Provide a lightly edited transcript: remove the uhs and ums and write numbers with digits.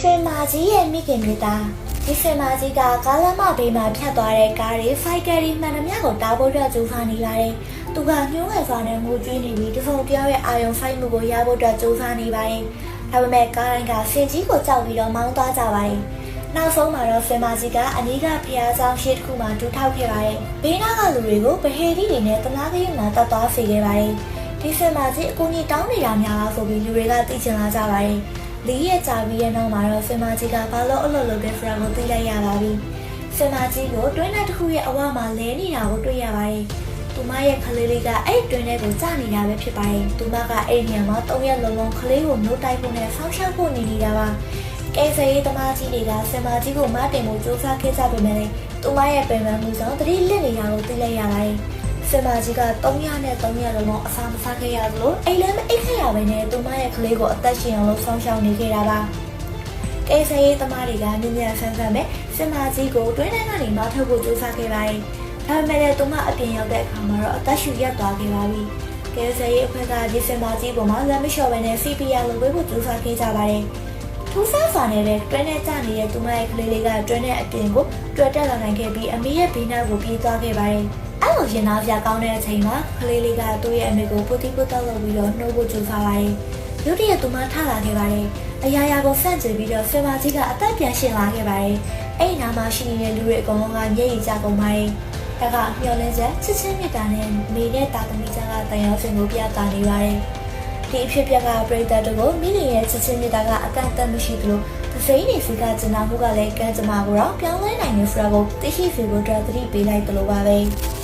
ရွှေမာကြီးရဲ့မိခင်မြတ်သားဒီရွှေမာကြီးကကားလမ်းမဘေးမှာဖြတ်သွားတဲ့ကားတွေဖိုက်တယ်တွေမှန်သမျှကိုတားဖို့အတွက်ကြိုးစားနေပါတယ်။သူကညှိုးငယ်စွာနဲ့ငိုကြွေးနေပြီးတဖုံတယောက်ရဲ့အာယုံဖိုက်မှုကိုရဖို့အတွက်ကြိုးစားနေပါတယ်။ဒါပေမဲ့ကားတိုင်းကဖင်ကြီးကိုကြောက်ပြီးတော့မောင်းသွားကြပါတယ်။နောက်ဆုံးမှာတော့ရွှေမာကြီးကအနီးကဖျားဆောင်ရှေ့တစ်ခုမှာတူထောက်ခဲ့ပါတယ်။ဘေးနားကလူတွေကိုဗဟေတီတွေနဲ့တနားကြီးမှာတတ်သွားစေခဲ့ပါတယ်။ဒီရွှေမာကြီးအကူကြီးတောင်းနေတာများလားဆိုပြီးလူတွေကသိချင်လာကြပါတယ်။လီရဲ့ကြာပြီးရဲ့နောက်မှာတော့ရွှေမာကြီးကဘာလို့အလုပ်လုပ်တဲ့ဖရာကိုသိလိုက်ရပါပြီ။ရွှေမာကြီးကိုတွင်းထဲတစ်ခုရဲ့အဝမှာလဲနေတာကိုတွေ့ရပါတယ်။သူမရဲ့ခလေးလေးကအဲ့တွင်းထဲကိုကြာနေတာပဲဖြစ်ပါတယ်။သူမကအဲ့နေရာမှာ3ရက်လုံးလုံးခလေးကိုနှုတ်တိုက်ဖို့နဲ့ဆောင်းရှောက်ဖို့နေနေတာပါ။ကဲဆယ်ရေးသမားကြီးတွေကရွှေမာကြီးကိုမတင်ဖို့ကြိုးစားခဲ့ကြပေမဲ့သူမရဲ့ပင်ပန်းမှုကြောင့်တတိလစ်နေတာကိုသိလိုက်ရပါတယ်။ရွှေမာကြီးက3ရက်နဲ့3ရက်လုံးလုံးအစာမစားခဲ့ရသလိုအိမ်လည်းမအိပ်ခဲ့ရဘဲနဲ့သူမရဲ့ကလေးကိုအသက်ရှင်အောင်လို့ဆောင်းရှောက်နေခဲ့တာပါ။ကဲဆယ်ရေးသမားတွေကနည်းနည်းဆန်းဆန်းပဲရွှေမာကြီးကိုတွင်းထဲကနေမထုတ်ဖို့ကြိုးစားခဲ့ပါတယ်။ဒါပေမဲ့သူမအပြင်ရောက်တဲ့အခါမှာတော့အသက်ရှူရပ်သွားခဲ့ပါပြီ။ကဲဆယ်ရေးအဖွဲ့ကဒီရွှေမာကြီးပေါ်မှာလက်မလျှော့ဘဲနဲ့ CPR လုပ်ပေးဖို့ကြိုးစားခဲ့ကြပါတယ်။ထူးဆန်းစွာနဲ့တွင်းထဲကျနေတဲ့သူမရဲ့ကလေးလေးကတွင်းထဲအပြင်ကိုတွေ့တက်လာနိုင်ခဲ့ပြီးအမေရဲ့ဘေးနားကိုပြေးသွားခဲ့ပါတယ်။အဲ့လိုရင်နာစရာကောင်းတဲ့အချိန်မှာကလေးလေးကသူ့ရဲ့အမေကိုပူတီပူတောက်လုပ်ပြီးတော့နှိုးဖို့ကြိုးစားပါတယ်။ရုတ်တရက်သူမထလာခဲ့ပါတယ်။အရာရာကိုဖန့်ကျင်ပြီးတော့ရွှေမာကြီးကအသက်ပြန်ရှင်လာခဲ့ပါတယ်။အဲ့ဒီနားမှာရှိနေတဲ့လူတွေအကုန်လုံးကမျက်ရည်ကျကုန်ပါတယ်။ဒါကမျောလင်းချက်ချစ်ချင်းမြတ်တာနဲ့မိနဲ့တာသမီကြားကတန်ရောစင်ကိုပြသနေပါတယ်။ဒီအဖြစ်ပြကပရိသတ်တို့ကိုမိနေရဲ့ချစ်ချင်းမြတ်တာကအကန့်အသတ်မရှိသလိုသစိမ်းနေစီကကျင်နာမှုကလည်းကံကြမ္မာကိုတော့ပြောင်းလဲနိုင်နေဆိုတာကိုသိရှိစေဖို့အတွက်သတိပေးလိုက်သလိုပါပဲ။